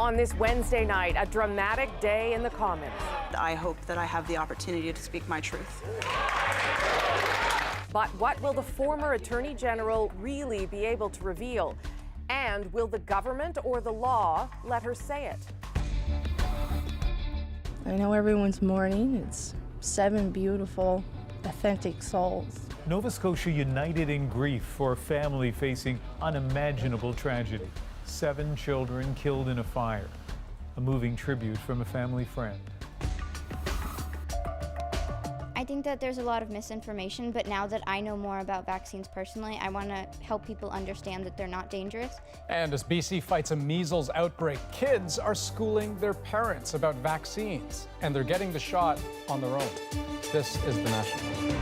On this Wednesday night, a dramatic day in the Commons. I hope that I have the opportunity to speak my truth. But what will the former Attorney General really be able to reveal? And will the government or the law let her say it? I know everyone's mourning. It's 7 beautiful, authentic souls. Nova Scotia united in grief for a family facing unimaginable tragedy. 7 children killed in a fire. A moving tribute from a family friend. I think that there's a lot of misinformation, but now that I know more about vaccines personally, I want to help people understand that they're not dangerous. And as BC fights a measles outbreak, kids are schooling their parents about vaccines, and they're getting the shot on their own. This is The National.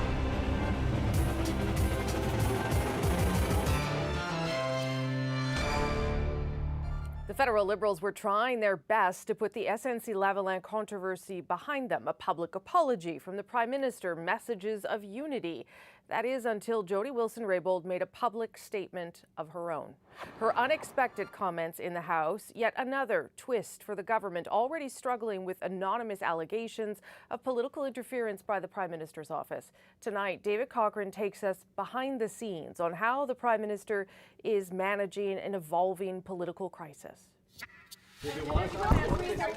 The federal Liberals were trying their best to put the SNC-Lavalin controversy behind them. A public apology from the Prime Minister, messages of unity. That is until Jody Wilson-Raybould made a public statement of her own. Her unexpected comments in the House, yet another twist for the government already struggling with anonymous allegations of political interference by the Prime Minister's office. Tonight, David Cochrane takes us behind the scenes on how the Prime Minister is managing an evolving political crisis.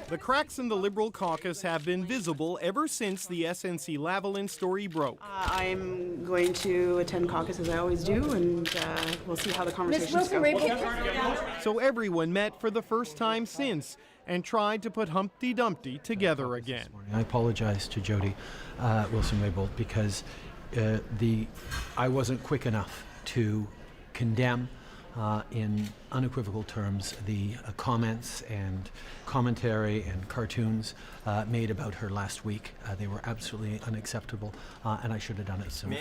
The cracks in the Liberal caucus have been visible ever since the SNC-Lavalin story broke. I'm going to attend caucus as I always do, and we'll see how the conversations go. So everyone met for the first time since and tried to put Humpty Dumpty together again. I apologize to Jody Wilson-Raybould because I wasn't quick enough to condemn in unequivocal terms the comments and commentary and cartoons made about her last week. They were absolutely unacceptable, and I should have done it sooner.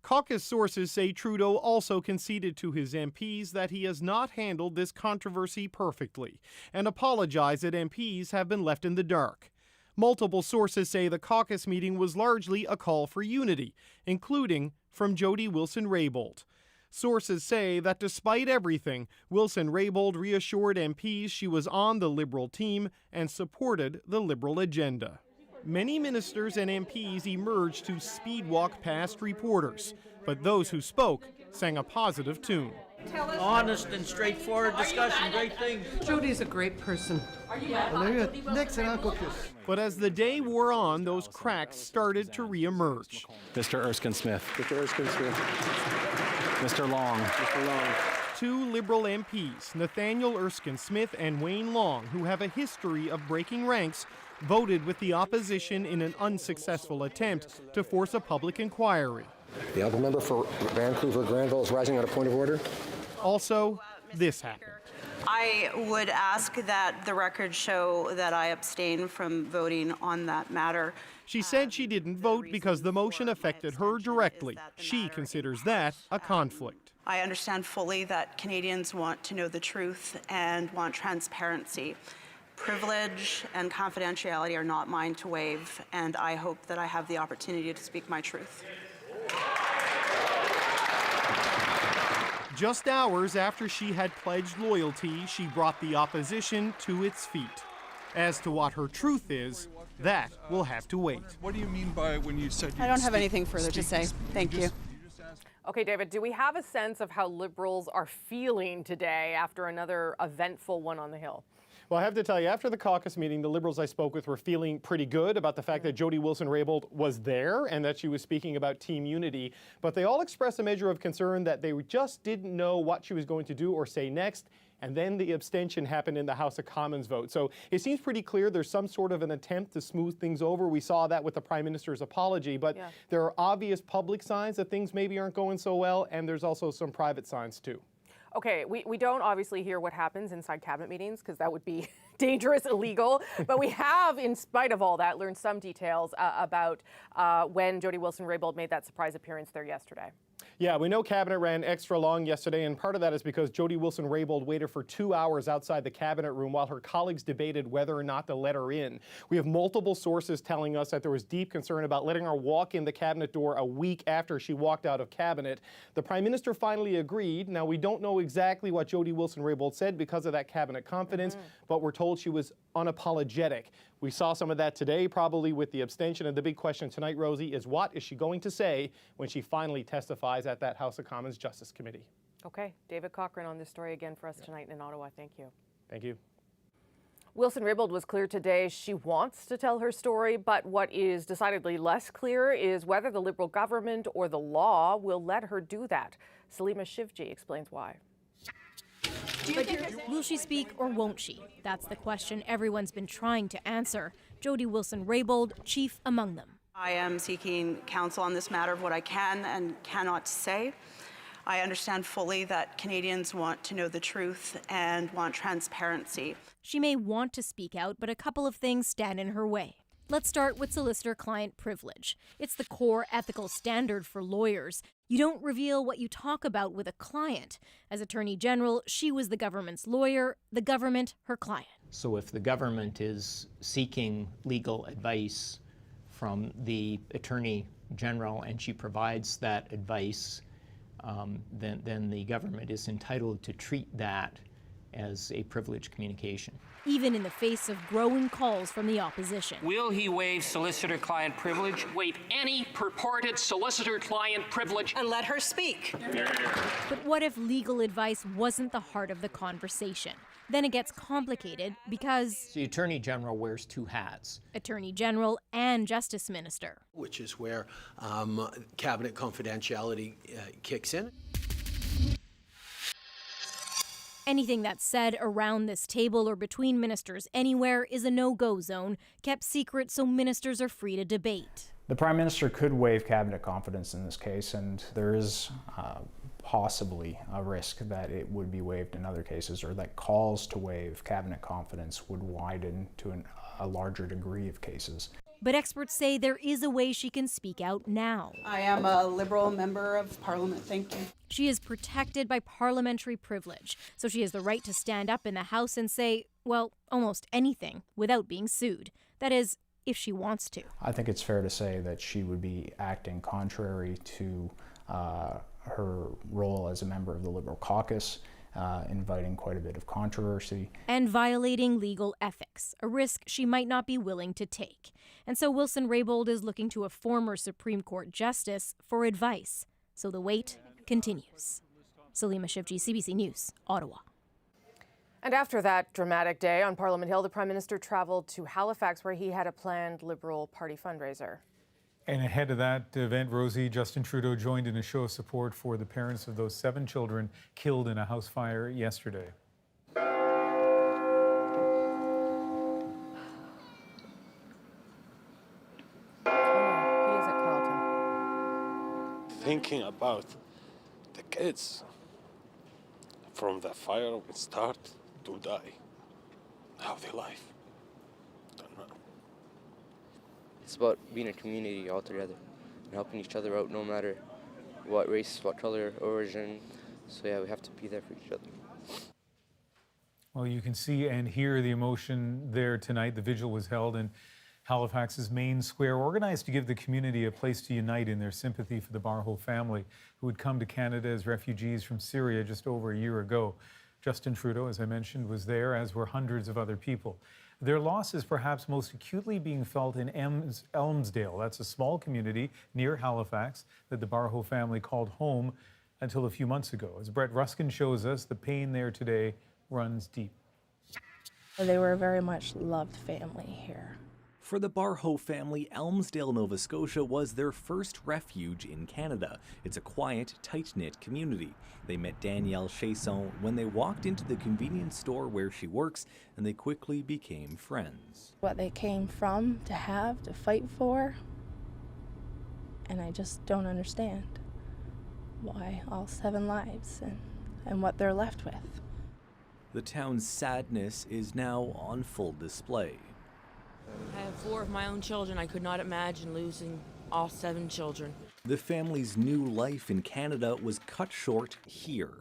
Caucus sources say Trudeau also conceded to his MPs that he has not handled this controversy perfectly and apologized that MPs have been left in the dark. Multiple sources say the caucus meeting was largely a call for unity, including from Jody Wilson-Raybould. Sources say that despite everything, Wilson-Raybould reassured MPs she was on the Liberal team and supported the Liberal agenda. Many ministers and MPs emerged to speed walk past reporters, but those who spoke sang a positive tune. Honest and straightforward discussion, great things. Jody's a great person. But as the day wore on, those cracks started to re-emerge. Mr. Erskine Smith. Mr. Erskine Smith. Mr. Long. Mr. Long. 2 Liberal MPs, Nathaniel Erskine Smith and Wayne Long, who have a history of breaking ranks, voted with the opposition in an unsuccessful attempt to force a public inquiry. The other member for Vancouver Granville is rising on a point of order. Also, this happened. I would ask that the record show that I abstain from voting on that matter. She said she didn't vote because the motion affected her directly. She considers that a conflict. I understand fully that Canadians want to know the truth and want transparency. Privilege and confidentiality are not mine to waive, and I hope that I have the opportunity to speak my truth. Just hours after she had pledged loyalty, she brought the opposition to its feet. As to what her truth is, that will have to wait. What do you mean by when you said you I don't have anything further to say. Thank you. Okay, David, do we have a sense of how Liberals are feeling today after another eventful one on the Hill? Well, I have to tell you, after the caucus meeting, the Liberals I spoke with were feeling pretty good about the fact that Jody Wilson-Raybould was there and that she was speaking about team unity. But they all expressed a measure of concern that they just didn't know what she was going to do or say next. And then the abstention happened in the House of Commons vote. So it seems pretty clear there's some sort of an attempt to smooth things over. We saw that with the Prime Minister's apology, but there are obvious public signs that things maybe aren't going so well, and there's also some private signs too. Okay, we don't obviously hear what happens inside cabinet meetings because that would be dangerous, illegal. But we have, in spite of all that, learned some details about when Jody Wilson-Raybould made that surprise appearance there yesterday. Yeah, we know Cabinet ran extra long yesterday, and part of that is because Jody Wilson-Raybould waited for 2 hours outside the Cabinet room while her colleagues debated whether or not to let her in. We have multiple sources telling us that there was deep concern about letting her walk in the Cabinet door a week after she walked out of Cabinet. The Prime Minister finally agreed. Now, we don't know exactly what Jody Wilson-Raybould said because of that Cabinet confidence, but we're told she was unapologetic. We saw some of that today, probably with the abstention. And the big question tonight, Rosie, is what is she going to say when she finally testifies at that House of Commons Justice Committee? Okay, David Cochran on this story again for us tonight in Ottawa. Thank you. Thank you. Wilson-Raybould was clear today she wants to tell her story, but what is decidedly less clear is whether the Liberal government or the law will let her do that. Salima Shivji explains why. Will she speak or won't she? That's the question everyone's been trying to answer. Jody Wilson-Raybould, chief among them. I am seeking counsel on this matter of what I can and cannot say. I understand fully that Canadians want to know the truth and want transparency. She may want to speak out, but a couple of things stand in her way. Let's start with solicitor-client privilege. It's the core ethical standard for lawyers. You don't reveal what you talk about with a client. As Attorney General, she was the government's lawyer, the government her client. So if the government is seeking legal advice from the Attorney General and she provides that advice, then the government is entitled to treat that as a privileged communication. Even in the face of growing calls from the opposition. Will he waive solicitor-client privilege? Waive any purported solicitor-client privilege? And let her speak. But what if legal advice wasn't the heart of the conversation? Then it gets complicated because the Attorney General wears two hats. Attorney General and Justice Minister. Which is where cabinet confidentiality kicks in. Anything that's said around this table or between ministers anywhere is a no-go zone, kept secret so ministers are free to debate. The Prime Minister could waive cabinet confidence in this case, and there is possibly a risk that it would be waived in other cases, or that calls to waive cabinet confidence would widen to a larger degree of cases. But experts say there is a way she can speak out now. I am a Liberal member of Parliament. Thank you. She is protected by parliamentary privilege, so she has the right to stand up in the House and say, well, almost anything without being sued. That is, if she wants to. I think it's fair to say that she would be acting contrary to her role as a member of the Liberal Caucus, inviting quite a bit of controversy. And violating legal ethics, a risk she might not be willing to take. And so Wilson-Raybould is looking to a former Supreme Court justice for advice. So the wait continues. Salima Shivji, CBC News, Ottawa. And after that dramatic day on Parliament Hill, the Prime Minister traveled to Halifax where he had a planned Liberal Party fundraiser. And ahead of that event, Rosie, Justin Trudeau joined in a show of support for the parents of those 7 children killed in a house fire yesterday. Thinking about the kids from the fire we start to die, how they live. Don't know. It's about being a community all together and helping each other out no matter what race, what color, origin. So yeah, we have to be there for each other. Well, you can see and hear the emotion there tonight. The vigil was held in Halifax's main square, organized to give the community a place to unite in their sympathy for the Barho family who had come to Canada as refugees from Syria just over a year ago. Justin Trudeau, as I mentioned, was there, as were hundreds of other people. Their loss is perhaps most acutely being felt in Elmsdale. That's a small community near Halifax that the Barho family called home until a few months ago. As Brett Ruskin shows us, the pain there today runs deep. They were a very much loved family here. For the Barho family, Elmsdale, Nova Scotia was their first refuge in Canada. It's a quiet, tight-knit community. They met Danielle Chasson when they walked into the convenience store where she works, and they quickly became friends. What they came from, to have, to fight for, and I just don't understand why all 7 lives and what they're left with. The town's sadness is now on full display. I have 4 of my own children. I could not imagine losing all 7 children. The family's new life in Canada was cut short here.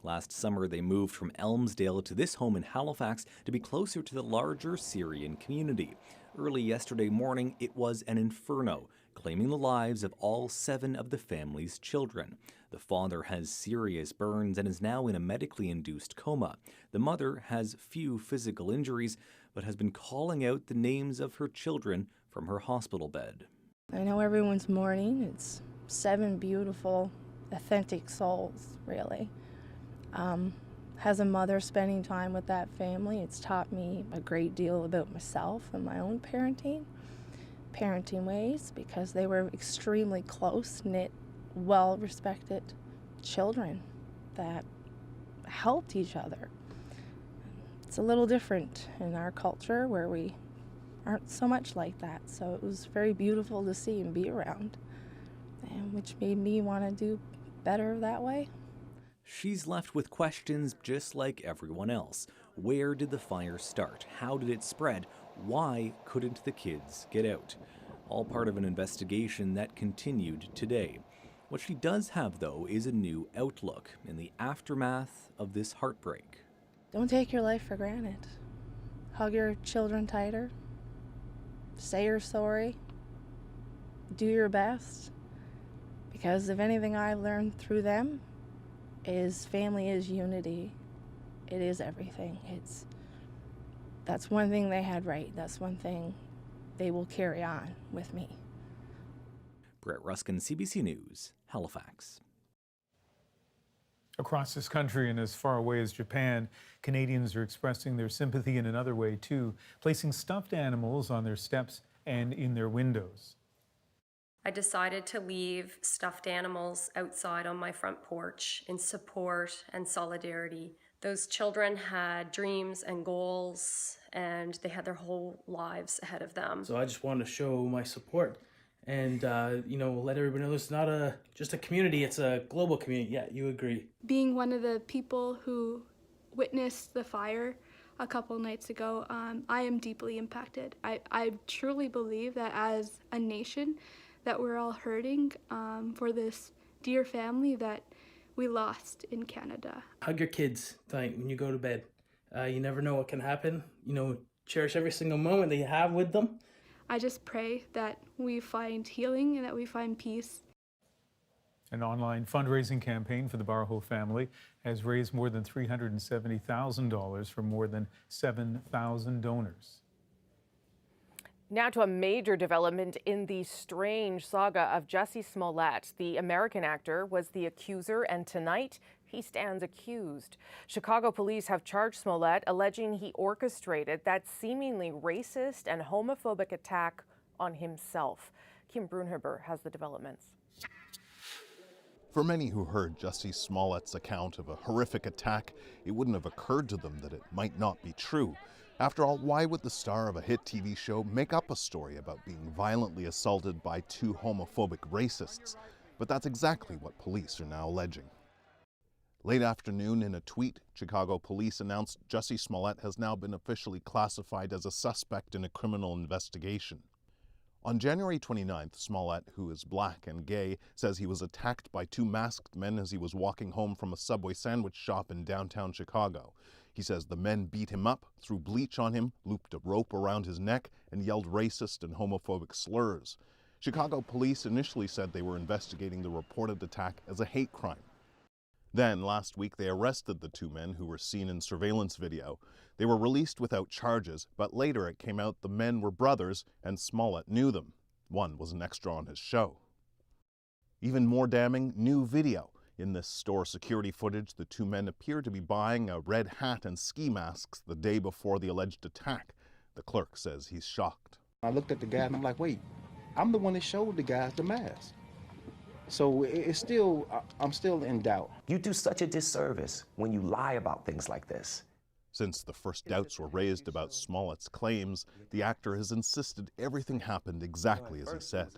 Last summer, they moved from Elmsdale to this home in Halifax to be closer to the larger Syrian community. Early yesterday morning, it was an inferno, claiming the lives of all 7 of the family's children. The father has serious burns and is now in a medically induced coma. The mother has few physical injuries, but has been calling out the names of her children from her hospital bed. I know everyone's mourning. It's 7 beautiful, authentic souls, really. As a mother spending time with that family, it's taught me a great deal about myself and my own parenting ways, because they were extremely close-knit, well-respected children that helped each other. It's a little different in our culture where we aren't so much like that, so it was very beautiful to see and be around, and which made me want to do better that way. She's left with questions just like everyone else. Where did the fire start? How did it spread? Why couldn't the kids get out? All part of an investigation that continued today. What she does have, though, is a new outlook in the aftermath of this heartbreak. Don't take your life for granted. Hug your children tighter. Say you're sorry. Do your best. Because if anything I've learned through them is family is unity. It is everything. That's one thing they had right. That's one thing they will carry on with me. Brett Ruskin, CBC News, Halifax. Across this country and as far away as Japan, Canadians are expressing their sympathy in another way too, placing stuffed animals on their steps and in their windows. I decided to leave stuffed animals outside on my front porch in support and solidarity. Those children had dreams and goals, and they had their whole lives ahead of them. So I just wanted to show my support and, let everybody know it's not just a community, it's a global community. Yeah, you agree. Being one of the people who witnessed the fire a couple nights ago, I am deeply impacted. I truly believe that as a nation, that we're all hurting for this dear family that we lost in Canada. Hug your kids tonight when you go to bed. You never know what can happen. Cherish every single moment that you have with them. I just pray that we find healing and that we find peace. An online fundraising campaign for the Barho family has raised more than $370,000 from more than 7,000 donors. Now to a major development in the strange saga of Jussie Smollett. The American actor was the accuser, and tonight he stands accused. Chicago police have charged Smollett, alleging he orchestrated that seemingly racist and homophobic attack on himself. Kim Brunherber has the developments. For many who heard Jussie Smollett's account of a horrific attack, it wouldn't have occurred to them that it might not be true. After all, why would the star of a hit TV show make up a story about being violently assaulted by 2 homophobic racists? But that's exactly what police are now alleging. Late afternoon, in a tweet, Chicago police announced Jussie Smollett has now been officially classified as a suspect in a criminal investigation. On January 29th, Smollett, who is black and gay, says he was attacked by 2 masked men as he was walking home from a Subway sandwich shop in downtown Chicago. He says the men beat him up, threw bleach on him, looped a rope around his neck, and yelled racist and homophobic slurs. Chicago police initially said they were investigating the reported attack as a hate crime. Then, last week, they arrested the 2 men who were seen in surveillance video. They were released without charges, but later it came out the men were brothers and Smollett knew them. One was an extra on his show. Even more damning, new video. In this store security footage, the 2 men appear to be buying a red hat and ski masks the day before the alleged attack. The clerk says he's shocked. I looked at the guy and I'm like, wait, I'm the one that showed the guys the mask. So I'm still in doubt. You do such a disservice when you lie about things like this. Since the first doubts were raised about Smollett's claims, the actor has insisted everything happened exactly as he said.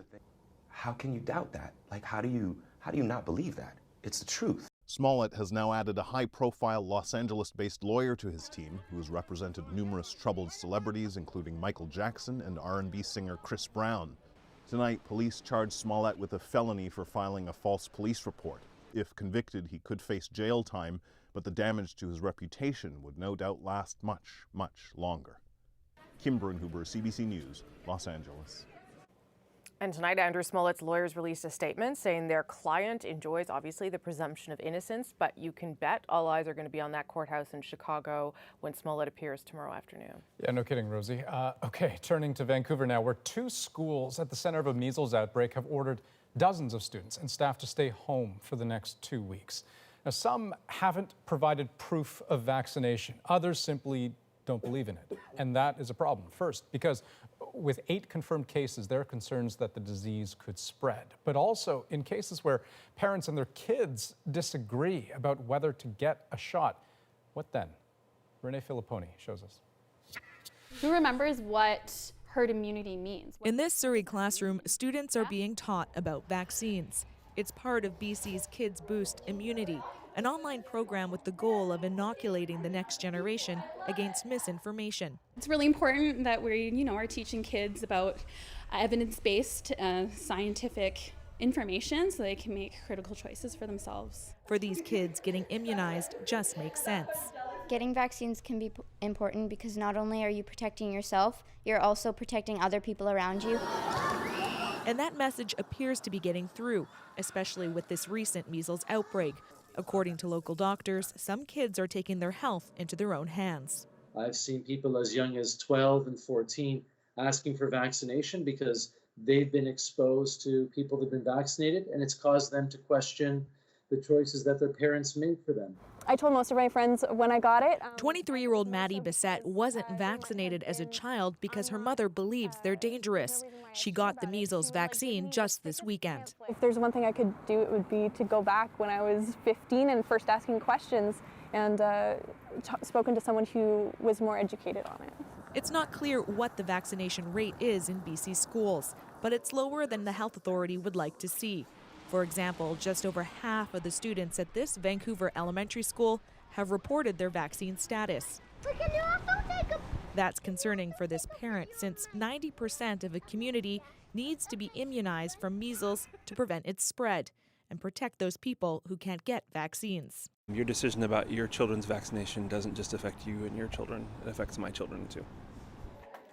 How can you doubt that? Like, how do you not believe that? It's the truth. Smollett has now added a high-profile Los Angeles-based lawyer to his team who has represented numerous troubled celebrities, including Michael Jackson and R&B singer Chris Brown. Tonight, police charged Smollett with a felony for filing a false police report. If convicted, he could face jail time, but the damage to his reputation would no doubt last much, much longer. Kim Brunhuber, CBC News, Los Angeles. And tonight, Andrew Smollett's lawyers released a statement saying their client enjoys, obviously, the presumption of innocence, but you can bet all eyes are going to be on that courthouse in Chicago when Smollett appears tomorrow afternoon. Yeah, no kidding, Rosie. Okay, turning to Vancouver now, where 2 schools at the center of a measles outbreak have ordered dozens of students and staff to stay home for the next 2 weeks. Now, some haven't provided proof of vaccination. Others simply don't believe in it. And that is a problem. First, because with 8 confirmed cases, there are concerns that the disease could spread. But also in cases where parents and their kids disagree about whether to get a shot. What then? Renee Filipponi shows us. Who remembers what herd immunity means? In this Surrey classroom, students are being taught about vaccines. It's part of BC's Kids Boost Immunity, an online program with the goal of inoculating the next generation against misinformation. It's really important that we, are teaching kids about evidence-based, scientific information so they can make critical choices for themselves. For these kids, getting immunized just makes sense. Getting vaccines can be important because not only are you protecting yourself, you're also protecting other people around you. And that message appears to be getting through, especially with this recent measles outbreak. According to local doctors, some kids are taking their health into their own hands. I've seen people as young as 12 and 14 asking for vaccination because they've been exposed to people that have been vaccinated, and it's caused them to question the choices that their parents made for them. I told most of my friends when I got it. 23-year-old Maddie Bissett wasn't vaccinated as a child because her mother believes they're dangerous. She got the measles vaccine just this weekend. If there's one thing I could do, it would be to go back when I was 15 and first asking questions and spoken to someone who was more educated on it. It's not clear what the vaccination rate is in BC schools, but it's lower than the health authority would like to see. For example, just over half of the students at this Vancouver elementary school have reported their vaccine status. That's concerning for this parent since 90% of a community needs to be immunized from measles to prevent its spread and protect those people who can't get vaccines. Your decision about your children's vaccination doesn't just affect you and your children, it affects my children too.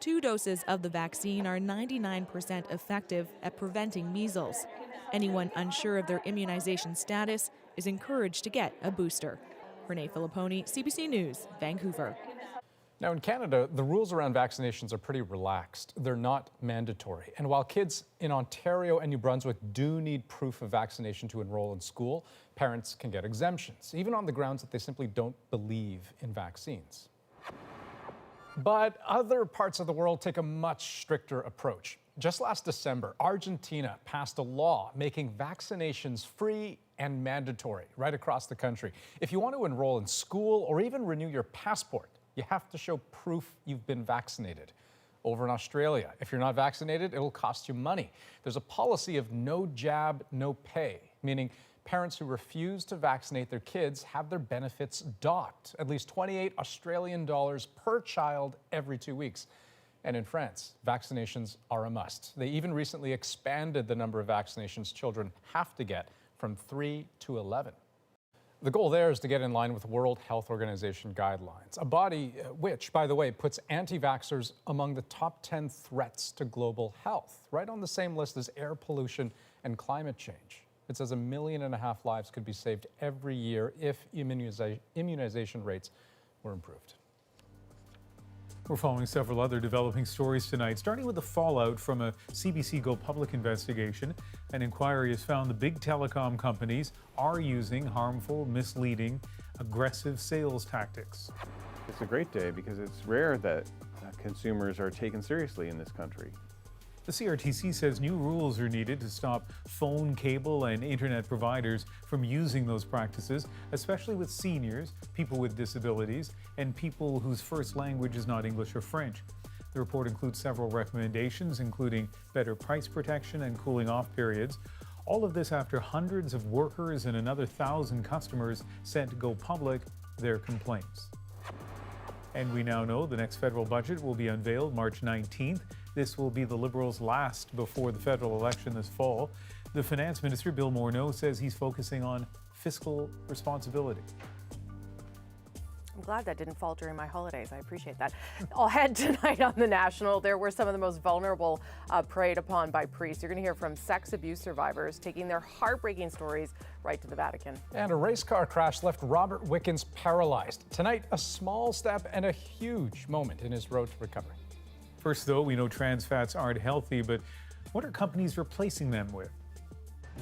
2 doses of the vaccine are 99% effective at preventing measles. Anyone unsure of their immunization status is encouraged to get a booster. Renee Filipponi, CBC News, Vancouver. Now in Canada, the rules around vaccinations are pretty relaxed. They're not mandatory. And while kids in Ontario and New Brunswick do need proof of vaccination to enroll in school, parents can get exemptions, even on the grounds that they simply don't believe in vaccines. But other parts of the world take a much stricter approach. Just last December, Argentina passed a law making vaccinations free and mandatory right across the country. If you want to enroll in school or even renew your passport, you have to show proof you've been vaccinated. Over in Australia, if you're not vaccinated, it'll cost you money. There's a policy of no jab, no pay, meaning parents who refuse to vaccinate their kids have their benefits docked, at least 28 Australian dollars per child every 2 weeks. And in France, vaccinations are a must. They even recently expanded the number of vaccinations children have to get from 3 to 11. The goal there is to get in line with World Health Organization guidelines, a body which, by the way, puts anti-vaxxers among the top 10 threats to global health, right on the same list as air pollution and climate change. It says 1.5 million lives could be saved every year if immunization rates were improved. We're following several other developing stories tonight, starting with the fallout from a CBC Go Public investigation. An inquiry has found the big telecom companies are using harmful, misleading, aggressive sales tactics. It's a great day because it's rare that consumers are taken seriously in this country. The CRTC says new rules are needed to stop phone, cable, and internet providers from using those practices, especially with seniors, people with disabilities, and people whose first language is not English or French. The report includes several recommendations, including better price protection and cooling off periods. All of this after hundreds of workers and another 1,000 customers sent Go Public their complaints. And we now know the next federal budget will be unveiled March 19th. This will be the Liberals' last before the federal election this fall. The Finance Minister, Bill Morneau, says he's focusing on fiscal responsibility. I'm glad that didn't fall during my holidays. I appreciate that. Ahead tonight on The National, there were some of the most vulnerable preyed upon by priests. You're going to hear from sex abuse survivors taking their heartbreaking stories right to the Vatican. And a race car crash left Robert Wickens paralyzed. Tonight, a small step and a huge moment in his road to recovery. First, though, we know trans fats aren't healthy, but what are companies replacing them with?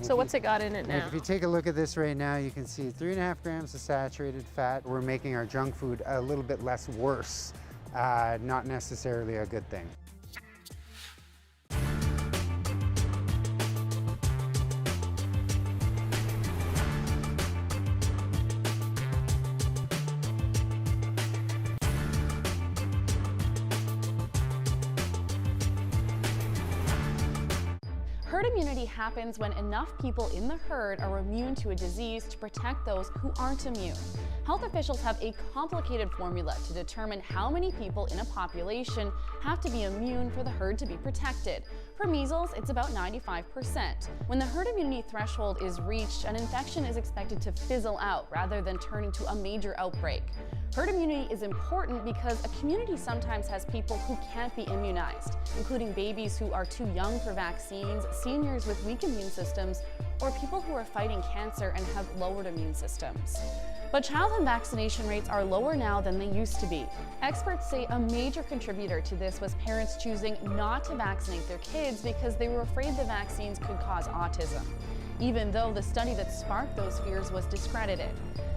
So what's it got in it now? If you take a look at this right now, you can see 3.5 grams of saturated fat. We're making our junk food a little bit less worse, not necessarily a good thing. Herd immunity happens when enough people in the herd are immune to a disease to protect those who aren't immune. Health officials have a complicated formula to determine how many people in a population have to be immune for the herd to be protected. For measles, it's about 95%. When the herd immunity threshold is reached, an infection is expected to fizzle out rather than turn into a major outbreak. Herd immunity is important because a community sometimes has people who can't be immunized, including babies who are too young for vaccines, seniors with weak immune systems, or people who are fighting cancer and have lowered immune systems. But childhood vaccination rates are lower now than they used to be. Experts say a major contributor to this was parents choosing not to vaccinate their kids because they were afraid the vaccines could cause autism, even though the study that sparked those fears was discredited.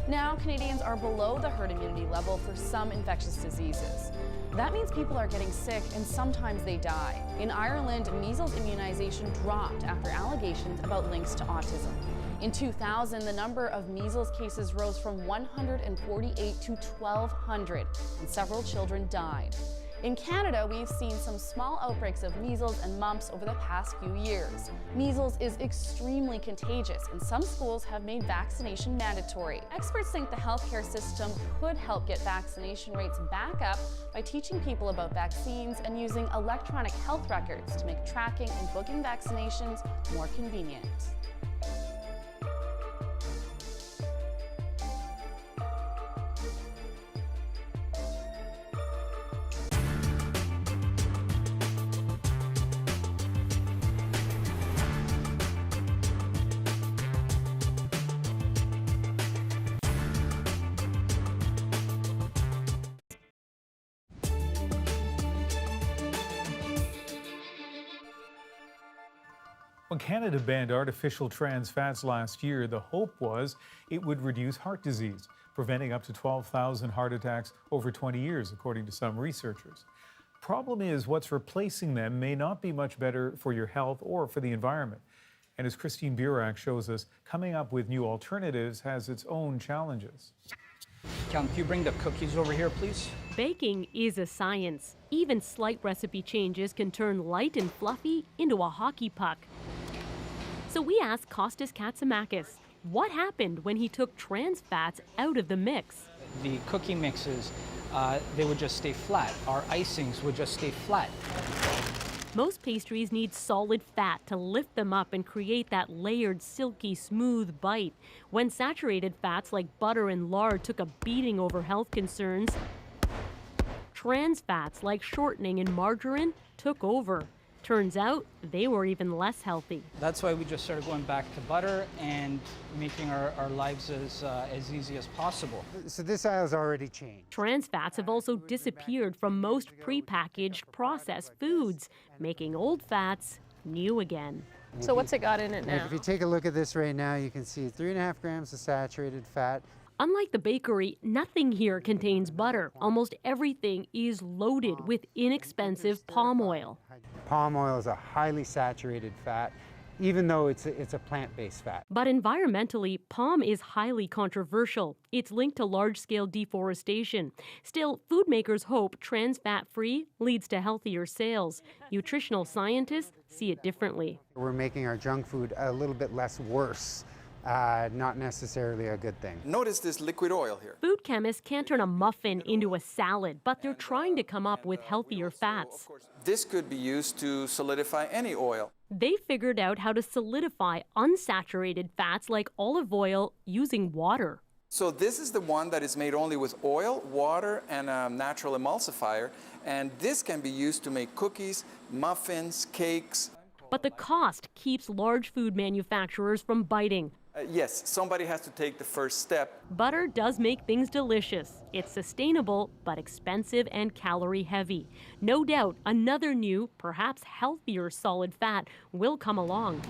Now, Canadians are below the herd immunity level for some infectious diseases. That means people are getting sick and sometimes they die. In Ireland, measles immunization dropped after allegations about links to autism. In 2000, the number of measles cases rose from 148 to 1,200, and several children died. In Canada, we've seen some small outbreaks of measles and mumps over the past few years. Measles is extremely contagious, and some schools have made vaccination mandatory. Experts think the healthcare system could help get vaccination rates back up by teaching people about vaccines and using electronic health records to make tracking and booking vaccinations more convenient. When Canada banned artificial trans fats last year, the hope was it would reduce heart disease, preventing up to 12,000 heart attacks over 20 years, according to some researchers. Problem is, what's replacing them may not be much better for your health or for the environment. And as Christine Burak shows us, coming up with new alternatives has its own challenges. Can you bring the cookies over here, please? Baking is a science. Even slight recipe changes can turn light and fluffy into a hockey puck. So we asked Costas Katsamakis, what happened when he took trans fats out of the mix? The cookie mixes, they would just stay flat. Our icings would just stay flat. Most pastries need solid fat to lift them up and create that layered, silky, smooth bite. When saturated fats like butter and lard took a beating over health concerns, trans fats like shortening and margarine took over. Turns out they were even less healthy. That's why we just started going back to butter and making our lives as easy as possible. So this aisle's already changed. Trans fats have also disappeared from most prepackaged processed foods, making old fats new again. So what's it got in it now? If you take a look at this right now, you can see 3.5 grams of saturated fat. Unlike the bakery, nothing here contains butter. Almost everything is loaded with inexpensive palm oil. Palm oil is a highly saturated fat, even though it's a plant-based fat. But environmentally, palm is highly controversial. It's linked to large-scale deforestation. Still, food makers hope trans fat-free leads to healthier sales. Nutritional scientists see it differently. We're making our junk food a little bit less worse, not necessarily a good thing. Notice this liquid oil here. Food chemists can't turn a muffin into a salad, but they're trying to come up with healthier fats. This could be used to solidify any oil. They figured out how to solidify unsaturated fats like olive oil using water. So this is the one that is made only with oil, water, and a natural emulsifier. And this can be used to make cookies, muffins, cakes. But the cost keeps large food manufacturers from biting. Yes, somebody has to take the first step. Butter does make things delicious. It's sustainable, but expensive and calorie heavy. No doubt another new, perhaps healthier solid fat will come along.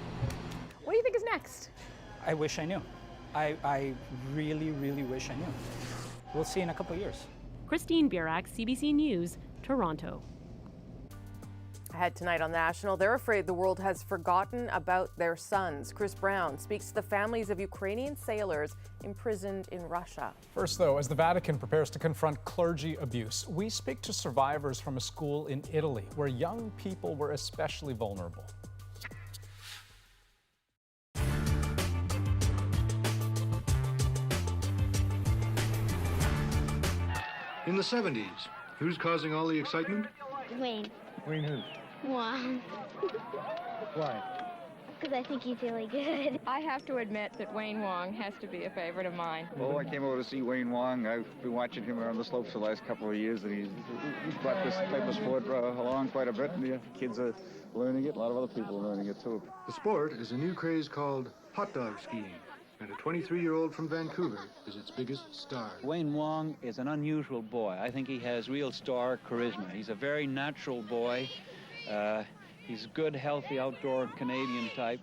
What do you think is next? I wish I knew. I really, really wish I knew. We'll see in a couple of years. Christine Birak, CBC News, Toronto. Ahead tonight on National, they're afraid the world has forgotten about their sons. Chris Brown speaks to the families of Ukrainian sailors imprisoned in Russia. First, though, as the Vatican prepares to confront clergy abuse, we speak to survivors from a school in Italy where young people were especially vulnerable. In the 70s, who's causing all the excitement? Wayne. Wayne who? Wong. Why? Because I think he's really good. I have to admit that Wayne Wong has to be a favorite of mine. Well, I came over to see Wayne Wong. I've been watching him around the slopes the last couple of years, and he's brought this type of sport along quite a bit, and the kids are learning it. A lot of other people are learning it, too. The sport is a new craze called hot dog skiing, and a 23-year-old from Vancouver is its biggest star. Wayne Wong is an unusual boy. I think he has real star charisma. He's a very natural boy. He's a good, healthy, outdoor Canadian type.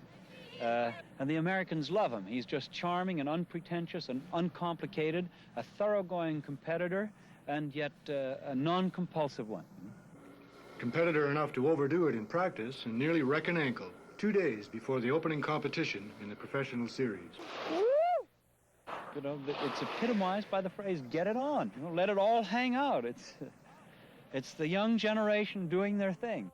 And the Americans love him. He's just charming and unpretentious and uncomplicated, a thoroughgoing competitor, and yet a non-compulsive one. Competitor enough to overdo it in practice and nearly wreck an ankle 2 days before the opening competition in the professional series. You know, it's epitomized by the phrase, get it on. You know, let it all hang out. It's the young generation doing their thing.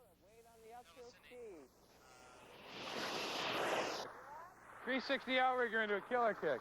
360 outrigger into a killer kick.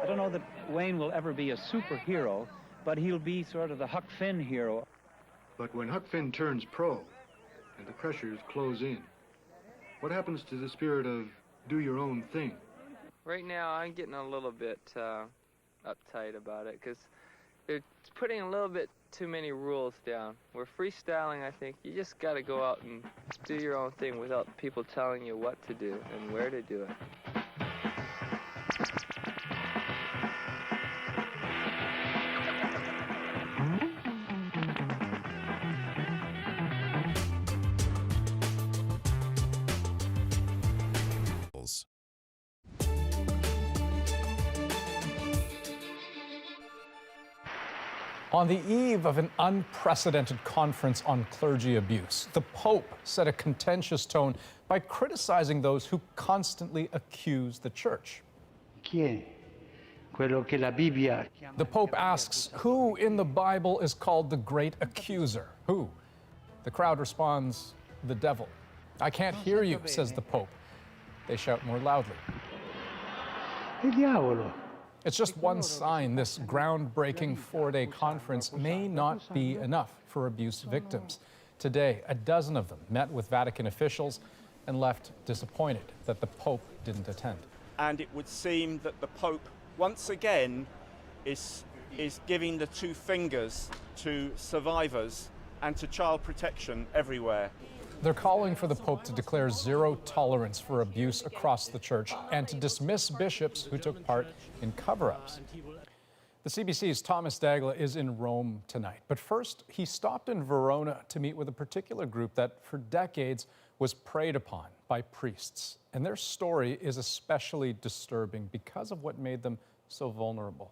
I don't know that Wayne will ever be a superhero, but he'll be sort of the Huck Finn hero. But when Huck Finn turns pro and the pressures close in, what happens to the spirit of do your own thing? Right now, I'm getting a little bit uptight about it because it's putting a little bit too many rules down. We're freestyling, I think. You just got to go out and do your own thing without people telling you what to do and where to do it. On the eve of an unprecedented conference on clergy abuse, the Pope set a contentious tone by criticizing those who constantly accuse the Church. The Pope asks, who in the Bible is called the great accuser? Who? The crowd responds, the devil. I can't hear you, says the Pope. They shout more loudly. It's just one sign this groundbreaking four-day conference may not be enough for abuse victims. Today, a dozen of them met with Vatican officials and left disappointed that the Pope didn't attend. And it would seem that the Pope, once again, is giving the two fingers to survivors and to child protection everywhere. They're calling for the Pope to declare zero tolerance for abuse across the Church and to dismiss bishops who took part in cover-ups. The CBC's Thomas Dagla is in Rome tonight. But first, he stopped in Verona to meet with a particular group that for decades was preyed upon by priests. And their story is especially disturbing because of what made them so vulnerable.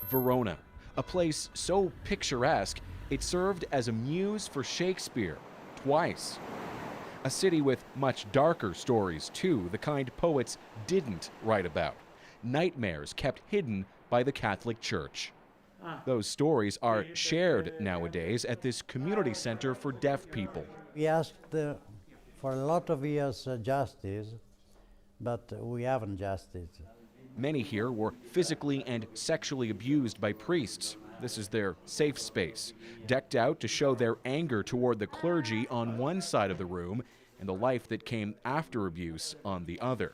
Verona, a place so picturesque, it served as a muse for Shakespeare twice. A city with much darker stories, too, the kind poets didn't write about. Nightmares kept hidden by the Catholic Church. Those stories are shared nowadays at this community center for deaf people. We asked for a lot of years justice, but we haven't justice. Many here were physically and sexually abused by priests. This is their safe space, decked out to show their anger toward the clergy on one side of the room and the life that came after abuse on the other.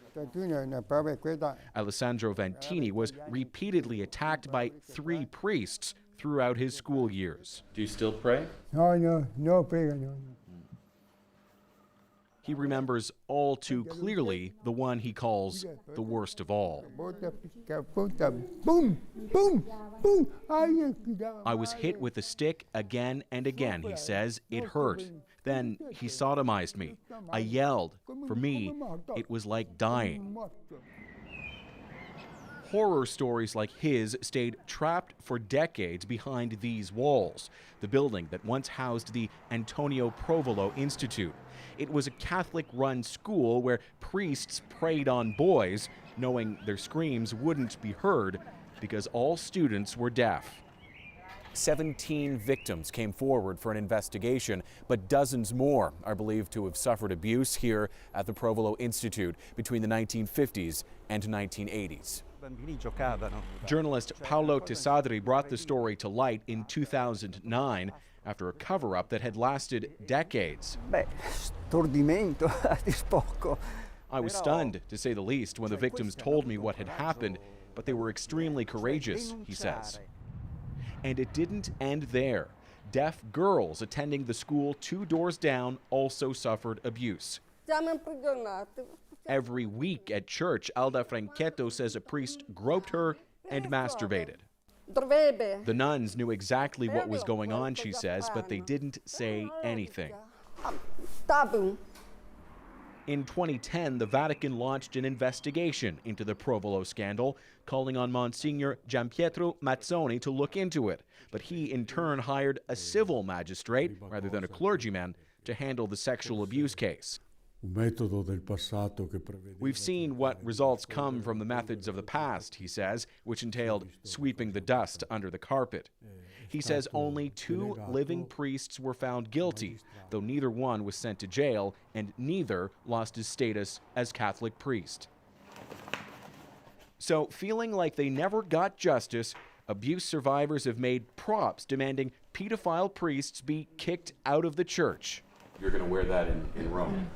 Alessandro Vantini was repeatedly attacked by 3 priests throughout his school years. Do you still pray? No pray. He remembers all too clearly the one he calls the worst of all. Boom, boom, boom. I was hit with a stick again and again, he says. It hurt. Then he sodomized me. I yelled. For me, it was like dying. Horror stories like his stayed trapped for decades behind these walls, the building that once housed the Antonio Provolo Institute. It was a Catholic-run school where priests preyed on boys, knowing their screams wouldn't be heard because all students were deaf. 17 victims came forward for an investigation, but dozens more are believed to have suffered abuse here at the Provolo Institute between the 1950s and 1980s. Journalist Paolo Tesadri brought the story to light in 2009 after a cover-up that had lasted decades. I was stunned, to say the least, when the victims told me what had happened, but they were extremely courageous, he says. And it didn't end there. Deaf girls attending the school 2 doors down also suffered abuse. Every week at church, Alda Franchetto says a priest groped her and masturbated. The nuns knew exactly what was going on, she says, but they didn't say anything. In 2010, the Vatican launched an investigation into the Provolo scandal, calling on Monsignor Gianpietro Mazzoni to look into it. But he, in turn, hired a civil magistrate, rather than a clergyman, to handle the sexual abuse case. We've seen what results come from the methods of the past, he says, which entailed sweeping the dust under the carpet. He says only 2 living priests were found guilty, though neither one was sent to jail and neither lost his status as Catholic priest. So, feeling like they never got justice, abuse survivors have made props demanding pedophile priests be kicked out of the church. You're going to wear that in Rome.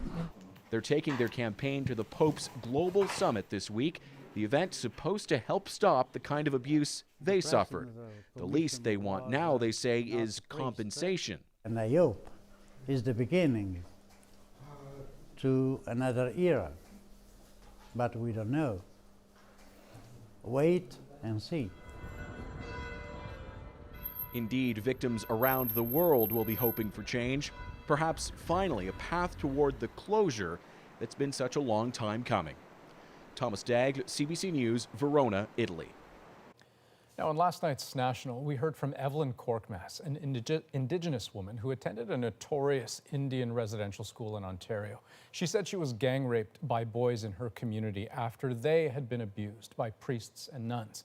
They're taking their campaign to the Pope's global summit this week, the event supposed to help stop the kind of abuse they suffered. The least they want now, they say, is compensation. And I hope is the beginning to another era, but we don't know. Wait and see. Indeed, victims around the world will be hoping for change. Perhaps finally a path toward the closure that's been such a long time coming. Thomas Dagg, CBC News, Verona, Italy. Now, in last night's National, we heard from Evelyn Korkmaz, an Indigenous woman who attended a notorious Indian residential school in Ontario. She said she was gang raped by boys in her community after they had been abused by priests and nuns.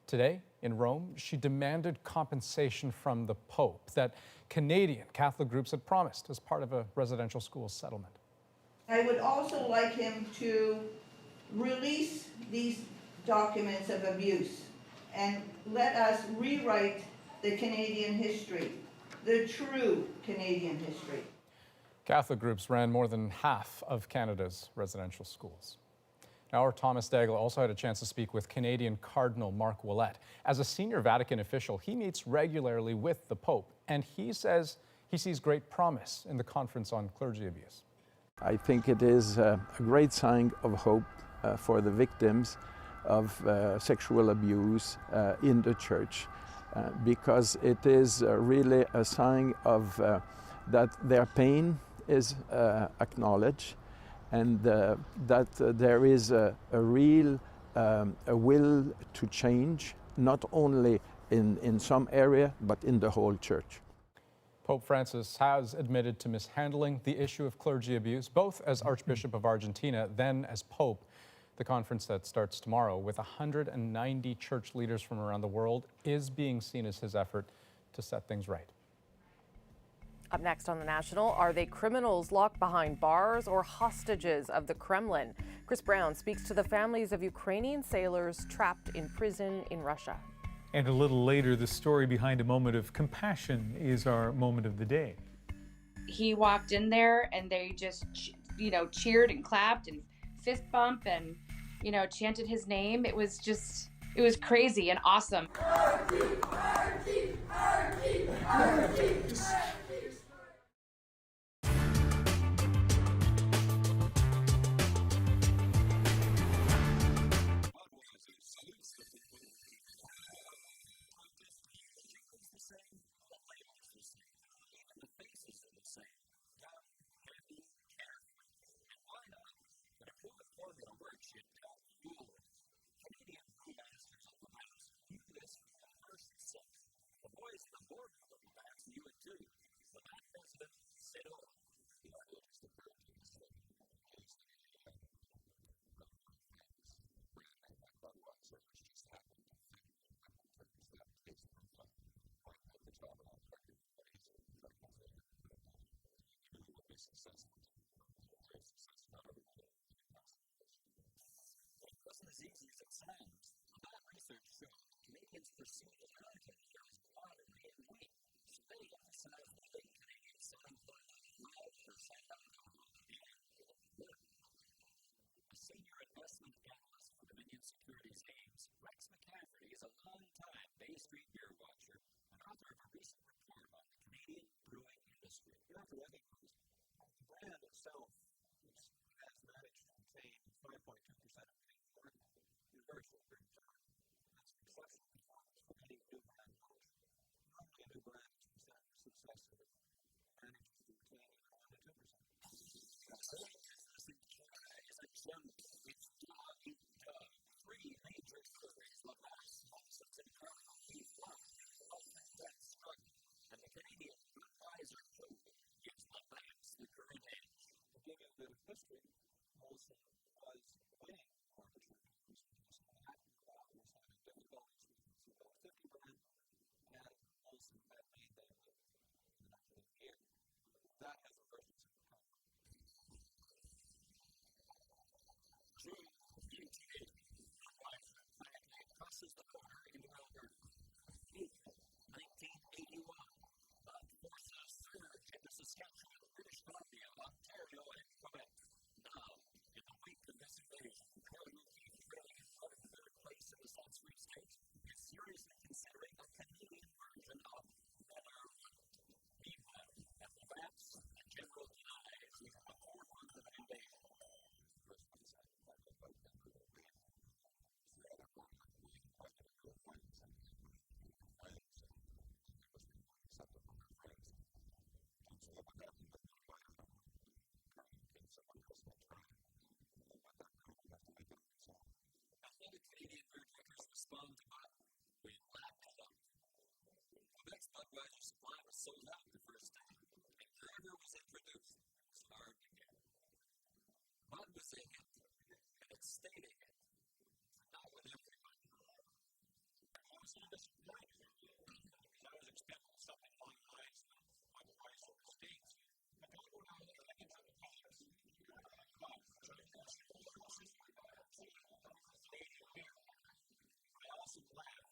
Today, in Rome, she demanded compensation from the Pope that Canadian Catholic groups had promised as part of a residential school settlement. I would also like him to release these documents of abuse and let us rewrite the Canadian history, the true Canadian history. Catholic groups ran more than half of Canada's residential schools. Now, our Thomas Daigle also had a chance to speak with Canadian Cardinal Mark Ouellet. As a senior Vatican official, he meets regularly with the Pope, and he says he sees great promise in the Conference on Clergy Abuse. I think it is a great sign of hope for the victims of sexual abuse in the Church, because it is really a sign of that their pain is acknowledged, and that there is a real will to change, not only in some area, but in the whole Church. Pope Francis has admitted to mishandling the issue of clergy abuse, both as Archbishop of Argentina, then as Pope. The conference that starts tomorrow with 190 church leaders from around the world is being seen as his effort to set things right. Up next on The National, are they criminals locked behind bars or hostages of the Kremlin? Chris Brown speaks to the families of Ukrainian sailors trapped in prison in Russia. And a little later, the story behind a moment of compassion is our moment of the day. He walked in there and they just, cheered and clapped and fist bump and, chanted his name. It was crazy and awesome. Wasn't as easy as it sounds. That research showed Canadians perceive American heroes broader and weight, so they emphasize the late Canadian 7.5% alcohol and a senior investment analyst for Dominion Securities Ames, Rex McCafferty is a long-time Bay Street beer watcher and author of a recent report on the Canadian brewing industry. You have to recognize the brand itself has managed to obtain 5.2% of virtual very time. That's exceptional performance for any new brand launch. Normally, a new brand is percent success rate manages to attain either 1 to 2%. Is a gem with Dog Eat Dog. 3 major breweries, Halifax, Caucus, and Caucus, he's loved and that struggle. And the Canadian Budweiser food gives Halifax the current edge. To give you a bit of history, Molson was winning market share. Was having difficulties with the 50 brand, and also had made that year. That has reversed itself. June 1980, Budweiser finally crosses the border into Alberta. April 1981, that forces a surge into Saskatchewan, British Columbia, Ontario, and Quebec. Now, in the wake of this invasion, Cardinal Keith really is out of third place in the South Sweep States is seriously considering a Canadian version of Belarus. Meanwhile, at the Vaxxers, the general denies he's at the forefront of an invasion. First one is Canadian beer drinkers respond to what we sold out the first day, and wherever was introduced starved again. Bud was a hit, and it stayed a hit. Not with everyone. I was a little disappointed because I was expecting something along the lines of otherwise on the States. But don't go down there like it's on the Caucus. Canadian beer. I also laughed.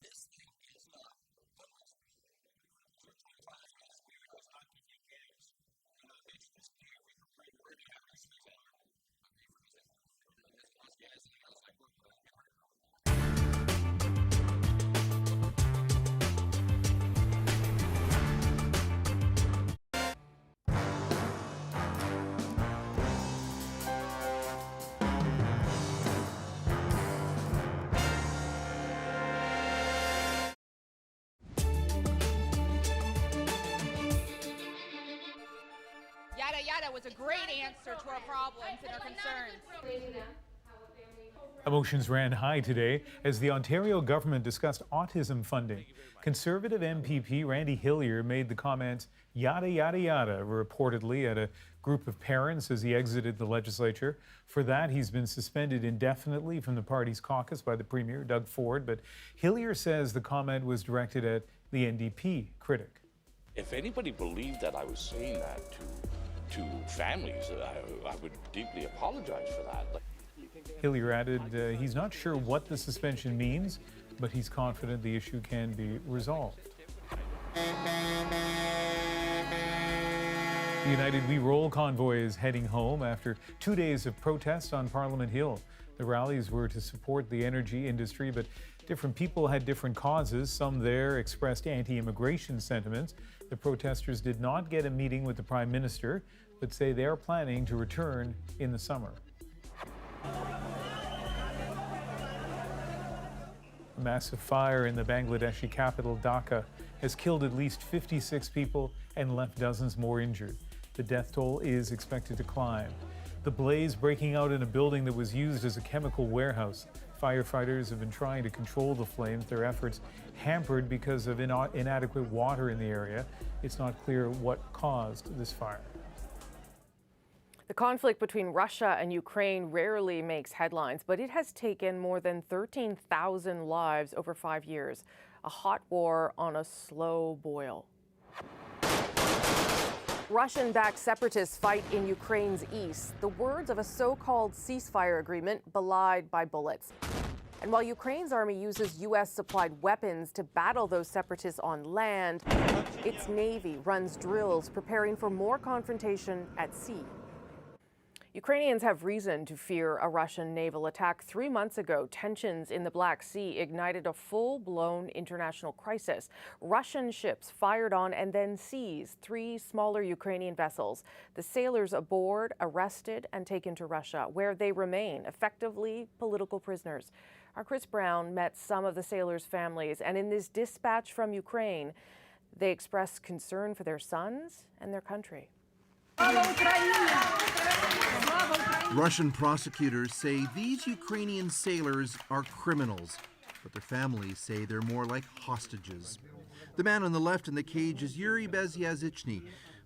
This thing is not poetry. Yada yada was a great answer to our problems and our concerns. Emotions ran high today as the Ontario government discussed autism funding. Conservative MPP Randy Hillier made the comments yada yada yada reportedly at a group of parents as he exited the legislature. For that, he's been suspended indefinitely from the party's caucus by the Premier, Doug Ford. But Hillier says the comment was directed at the NDP critic. If anybody believed that I was saying that to families, I would deeply apologize for that. Hillier added he's not sure what the suspension means, but he's confident the issue can be resolved. The United We Roll convoy is heading home after 2 days of protests on Parliament Hill. The rallies were to support the energy industry, but different people had different causes. Some there expressed anti-immigration sentiments. The protesters did not get a meeting with the Prime Minister, but say they are planning to return in the summer. A massive fire in the Bangladeshi capital, Dhaka, has killed at least 56 people and left dozens more injured. The death toll is expected to climb. The blaze breaking out in a building that was used as a chemical warehouse. Firefighters have been trying to control the flames, their efforts hampered because of inadequate water in the area. It's not clear what caused this fire. The conflict between Russia and Ukraine rarely makes headlines, but it has taken more than 13,000 lives over 5 years. A hot war on a slow boil. Russian-backed separatists fight in Ukraine's east. The words of a so-called ceasefire agreement belied by bullets. And while Ukraine's army uses U.S.-supplied weapons to battle those separatists on land, its Navy runs drills preparing for more confrontation at sea. Ukrainians have reason to fear a Russian naval attack. 3 months ago, tensions in the Black Sea ignited a full-blown international crisis. Russian ships fired on and then seized 3 smaller Ukrainian vessels. The sailors aboard arrested and taken to Russia, where they remain effectively political prisoners. Our Chris Brown met some of the sailors' families, and in this dispatch from Ukraine, they expressed concern for their sons and their country. Russian prosecutors say these Ukrainian sailors are criminals, but their families say they're more like hostages. The man on the left in the cage is Yuri Bezyazichny.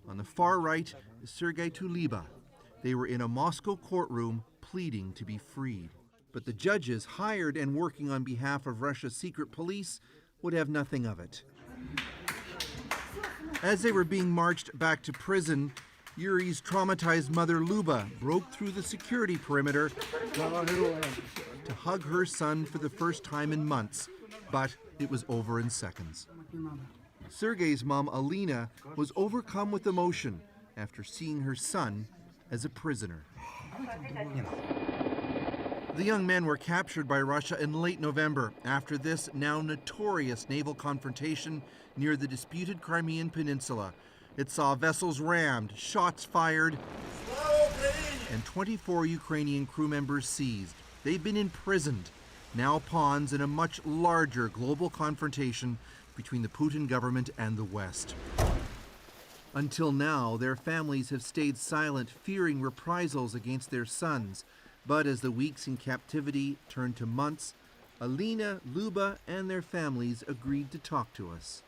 On the far right is Sergei Tuliba. They were in a Moscow courtroom pleading to be freed. But the judges hired and working on behalf of Russia's secret police would have nothing of it. As they were being marched back to prison, Yuri's traumatized mother, Luba, broke through the security perimeter to hug her son for the first time in months, but it was over in seconds. Sergei's mom, Alina, was overcome with emotion after seeing her son as a prisoner. The young men were captured by Russia in late November after this now notorious naval confrontation near the disputed Crimean Peninsula. It saw vessels rammed, shots fired, and 24 Ukrainian crew members seized. They've been imprisoned, now pawns in a much larger global confrontation between the Putin government and the West. Until now, their families have stayed silent, fearing reprisals against their sons. But as the weeks in captivity turned to months, Alina, Luba, and their families agreed to talk to us.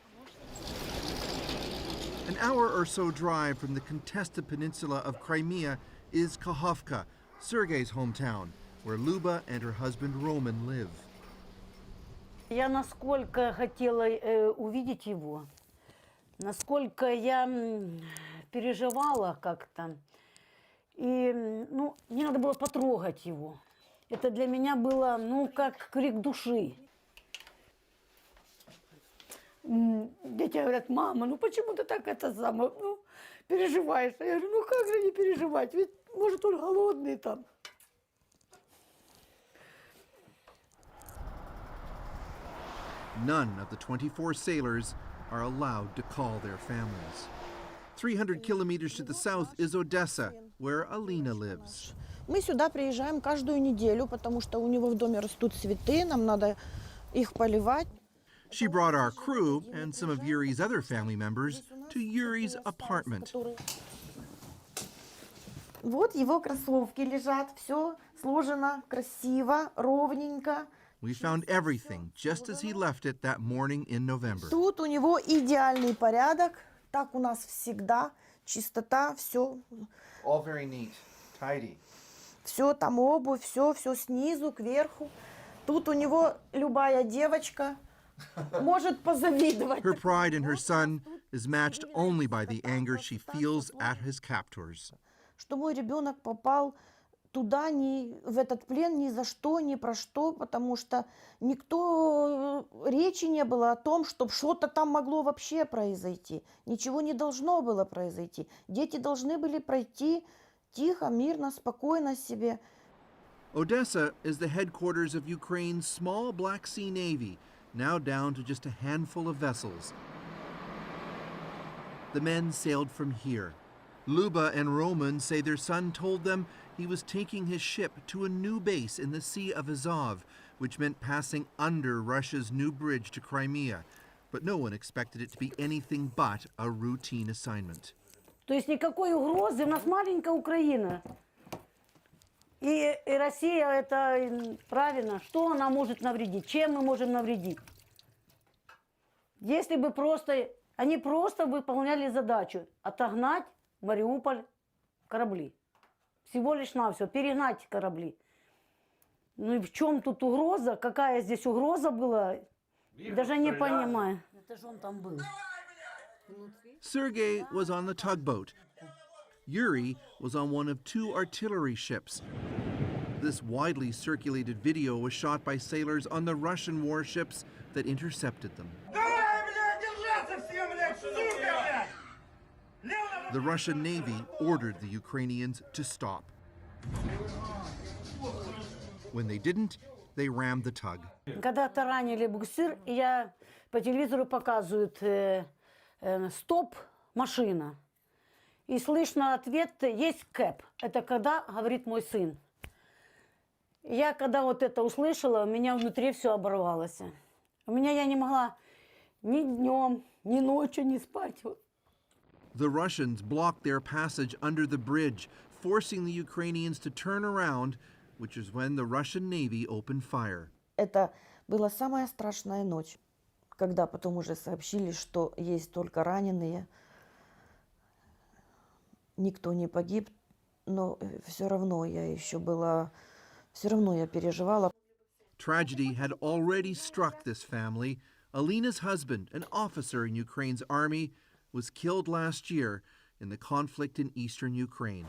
An hour or so drive from the contested peninsula of Crimea is Kakhovka, Sergei's hometown, where Luba and her husband Roman live. Я насколько хотела увидеть его, насколько я переживала как-то. И, мне надо было потрогать его. Это для меня было, как крик души. Дети говорят: мама, почему ты так переживаешь? Я говорю: как же не переживать, ведь, может, он голодный там. None of the 24 sailors are allowed to call their families. 300 kilometers to the south is Odessa, where Alina lives. Мы сюда приезжаем каждую неделю, потому что у него в доме растут цветы, нам надо их поливать. She brought our crew and some of Yuri's other family members to Yuri's apartment. Вот его кроссовки лежат, все сложено красиво, ровненько. We found everything just as he left it that morning in November. Тут у него идеальный порядок, так у нас всегда, чистота, все. All very neat, tidy. Все там обувь, все снизу кверху. Тут у него любая девочка может позавидовать. Her pride in her son is matched only by the anger she feels at his captors. Что мой ребенок попал туда, в этот плен ни за что, ни про что, потому что речи не было о том, чтобы что-то там могло вообще произойти. Ничего не должно было произойти. Дети должны были пройти тихо, мирно, спокойно себе. Odessa is the headquarters of Ukraine's small Black Sea Navy, now down to just a handful of vessels. The men sailed from here. Luba and Roman say their son told them he was taking his ship to a new base in the Sea of Azov, which meant passing under Russia's new bridge to Crimea. But no one expected it to be anything but a routine assignment. То есть никакой угрозы, у нас маленькая Украина. И Россия, это правильно, что она может навредить, чем мы можем навредить? Если бы они просто выполняли задачу отогнать Мариуполь корабли. Всего лишь навсего, перегнать корабли. И в чем тут угроза? Какая здесь угроза была? Даже не понимаю. Это же он там был. Sergei was on the tugboat. Yuri was on one of 2 artillery ships. This widely circulated video was shot by sailors on the Russian warships that intercepted them. The Russian Navy ordered the Ukrainians to stop. When they didn't, they rammed the tug. Когда таранили буксир, я по телевизору показывают стоп, машина. И слышно ответ: есть кэп. Это когда говорит мой сын. Я когда вот это услышала, у меня внутри все оборвалось. Я не могла ни днем, ни ночью не спать. The Russians blocked their passage under the bridge, forcing the Ukrainians to turn around, which is when the Russian Navy opened fire. Это была самая страшная ночь, когда потом уже сообщили, что есть только раненые. Никто не погиб, но все равно я переживала. Tragedy had already struck this family. Alina's husband, an officer in Ukraine's army, was killed last year in the conflict in eastern Ukraine.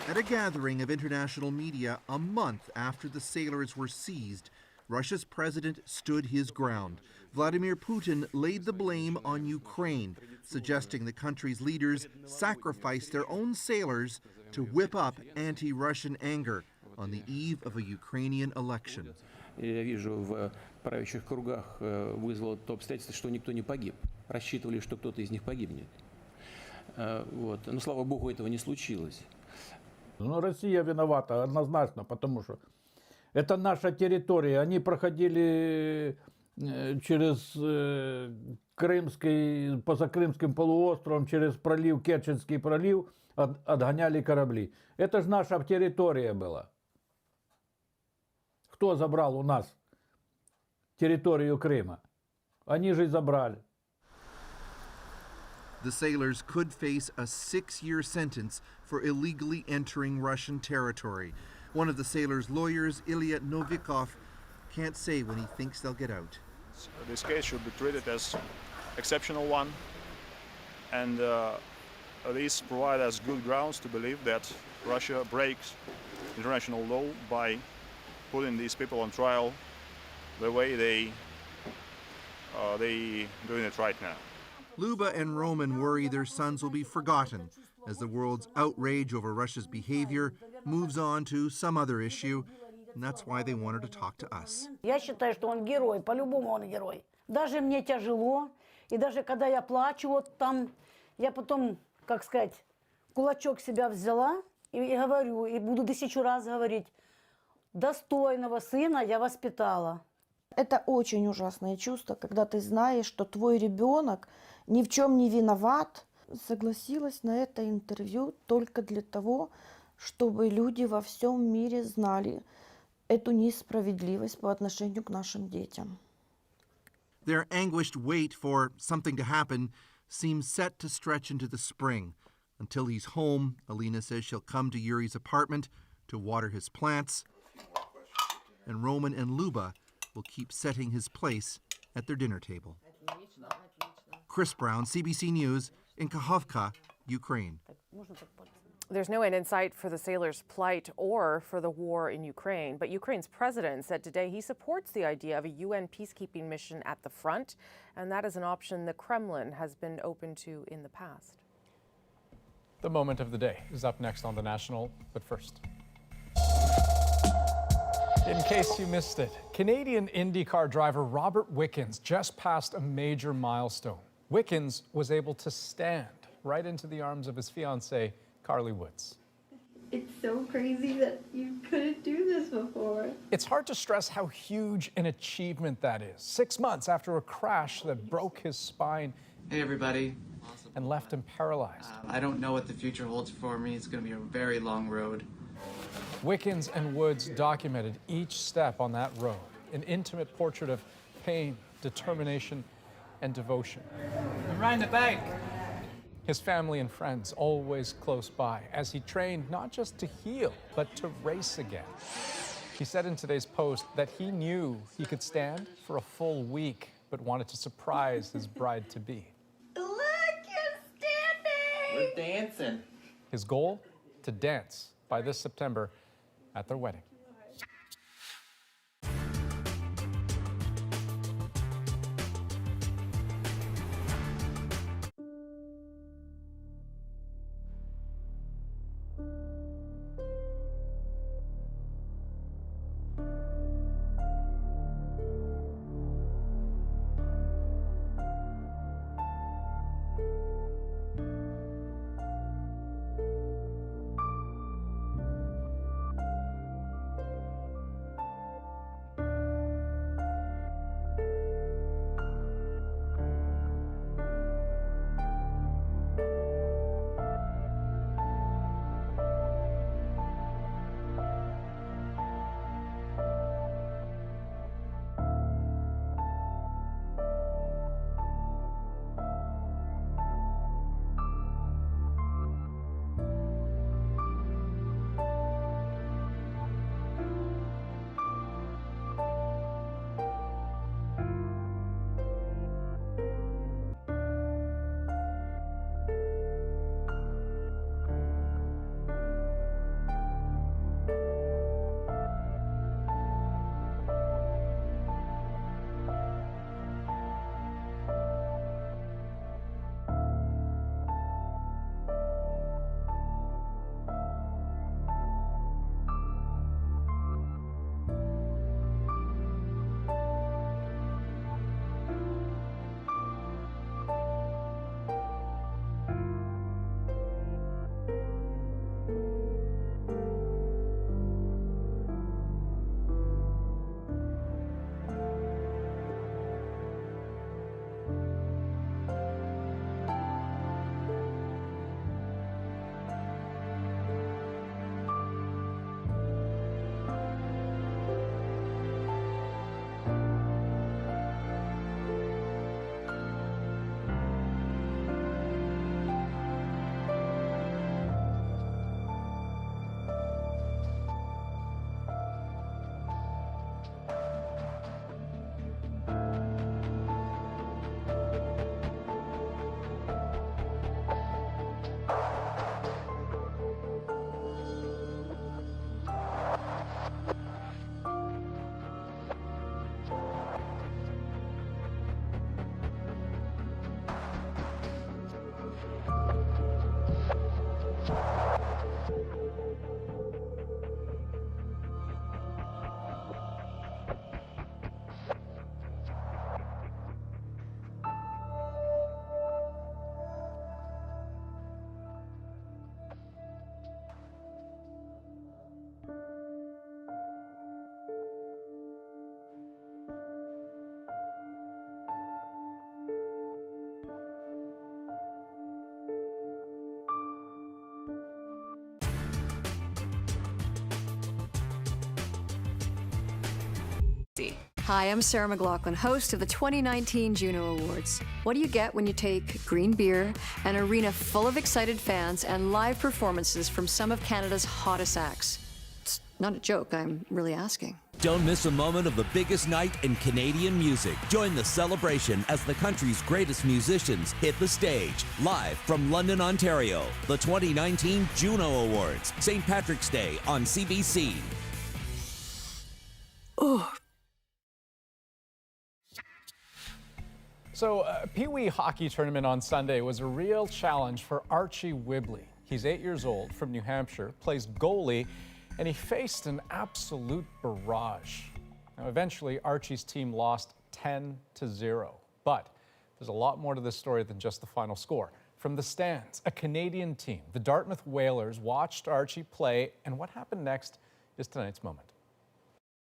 At a gathering of international media a month after the sailors were seized, Russia's president stood his ground. Vladimir Putin laid the blame on Ukraine, suggesting the country's leaders sacrifice their own sailors to whip up anti-Russian anger on the eve of a Ukrainian election. Я вижу в правящих кругах вызвало то обстоятельство, что никто не погиб. рассчитывали, что кто-то из них погибнет. Вот. Но, слава богу, этого не случилось. Но Россия виновата однозначно, потому что это наша территория. Они проходили через Крымский, поза Крымским полуостровом, через пролив, Керченский пролив, отгоняли корабли. Это же наша территория была. Кто забрал у нас территорию Крыма? Они же и забрали. The sailors could face a 6-year sentence for illegally entering Russian territory. One of the sailors' lawyers, Ilya Novikov, can't say when he thinks they'll get out. So this case should be treated as exceptional one, and these provide us good grounds to believe that Russia breaks international law by putting these people on trial the way they doing it right now. Luba and Roman worry their sons will be forgotten as the world's outrage over Russia's behavior moves on to some other issue, and that's why they wanted to talk to us. Я считаю, что он герой, по-любому он герой. Даже мне тяжело, и даже когда я плачу, вот там, я потом, как сказать, кулачок себя взяла и говорю, и буду 1000 раз говорить, достойного сына я воспитала. Это очень ужасное чувство, когда ты знаешь, что твой ребенок ни в чем не виноват. Согласилась на это интервью только для того, чтобы люди во всем мире знали эту несправедливость по отношению к нашим детям. Their anguished wait for something to happen seems set to stretch into the spring. Until he's home, Alina says she'll come to Yuri's apartment to water his plants, and Roman and Luba will keep setting his place at their dinner table. Chris Brown, CBC News, in Kakhovka, Ukraine. There's no end in sight for the sailors' plight or for the war in Ukraine, but Ukraine's president said today he supports the idea of a UN peacekeeping mission at the front, and that is an option the Kremlin has been open to in the past. The moment of the day is up next on The National, but first. In case you missed it, Canadian IndyCar driver Robert Wickens just passed a major milestone. Wickens was able to stand right into the arms of his fiancée, Carly Woods. It's so crazy that you couldn't do this before. It's hard to stress how huge an achievement that is. 6 months after a crash that broke his spine. Hey, everybody. And left him paralyzed. I don't know what the future holds for me. It's going to be a very long road. Wickens and Woods documented each step on that road, an intimate portrait of pain, determination, and devotion. I'm riding the bike. His family and friends always close by as he trained not just to heal, but to race again. He said in today's post that he knew he could stand for a full week, but wanted to surprise his bride-to-be. Look, you're standing! We're dancing. His goal? To dance by this September at their wedding. Hi, I'm Sarah McLachlan, host of the 2019 Juno Awards. What do you get when you take green beer, an arena full of excited fans, and live performances from some of Canada's hottest acts? It's not a joke, I'm really asking. Don't miss a moment of the biggest night in Canadian music. Join the celebration as the country's greatest musicians hit the stage. Live from London, Ontario, the 2019 Juno Awards, St. Patrick's Day on CBC. Oh. So, Pee Wee hockey tournament on Sunday was a real challenge for Archie Whibley. He's 8 years old, from New Hampshire, plays goalie, and he faced an absolute barrage. Now, eventually, Archie's team lost 10-0. But there's a lot more to this story than just the final score. From the stands, a Canadian team, the Dartmouth Whalers, watched Archie play, and what happened next is tonight's moment.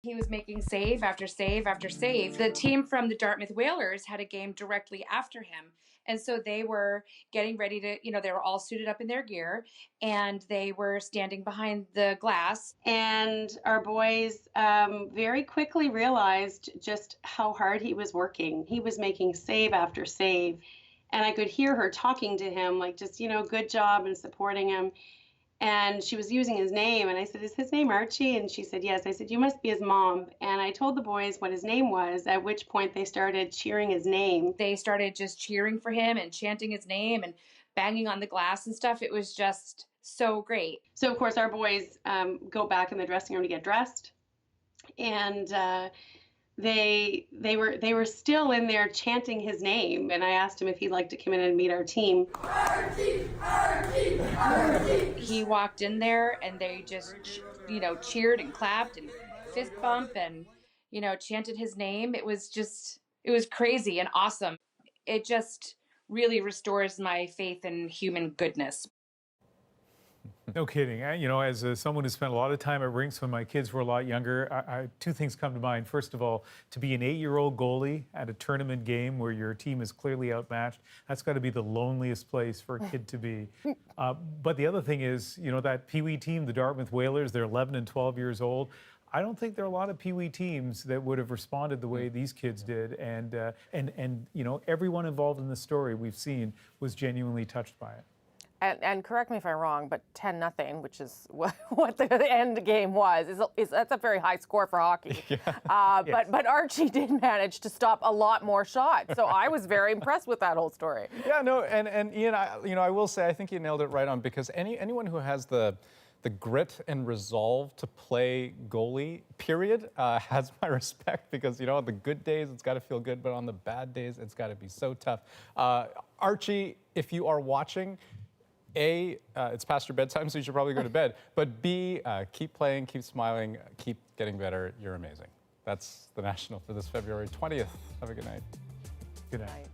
He was making save after save after save. The team from the Dartmouth Whalers had a game directly after him. And so they were getting ready to, they were all suited up in their gear and they were standing behind the glass. And our boys very quickly realized just how hard he was working. He was making save after save. And I could hear her talking to him, like just, good job and supporting him. And she was using his name, and I said, "Is his name Archie?" And she said, "Yes." I said, "You must be his mom." And I told the boys what his name was, at which point they started cheering his name. They started just cheering for him and chanting his name and banging on the glass and stuff. It was just so great. So, of course, our boys go back in the dressing room to get dressed. And they were still in there chanting his name, and I asked him if he'd like to come in and meet our team. Archie, Archie, Archie. He walked in there and they just, cheered and clapped and fist bump and, chanted his name. It was crazy and awesome. It just really restores my faith in human goodness. No kidding. As someone who spent a lot of time at rinks when my kids were a lot younger, two things come to mind. First of all, to be an 8-year-old goalie at a tournament game where your team is clearly outmatched, that's got to be the loneliest place for a kid to be. But the other thing is, that Pee Wee team, the Dartmouth Whalers, they're 11 and 12 years old. I don't think there are a lot of Pee Wee teams that would have responded the way these kids did. And everyone involved in the story we've seen was genuinely touched by it. And correct me if I'm wrong, but 10-0, which is what the end game was, that's a very high score for hockey. Yeah. Yes. But Archie did manage to stop a lot more shots, so I was very impressed with that whole story. Yeah, no, and Ian, I will say I think you nailed it right on, because anyone who has the grit and resolve to play goalie, period, has my respect, because, on the good days, it's got to feel good, but on the bad days, it's got to be so tough. Archie, if you are watching, A, it's past your bedtime, so you should probably go to bed. But B, keep playing, keep smiling, keep getting better. You're amazing. That's the National for this February 20th. Have a good night. Good night.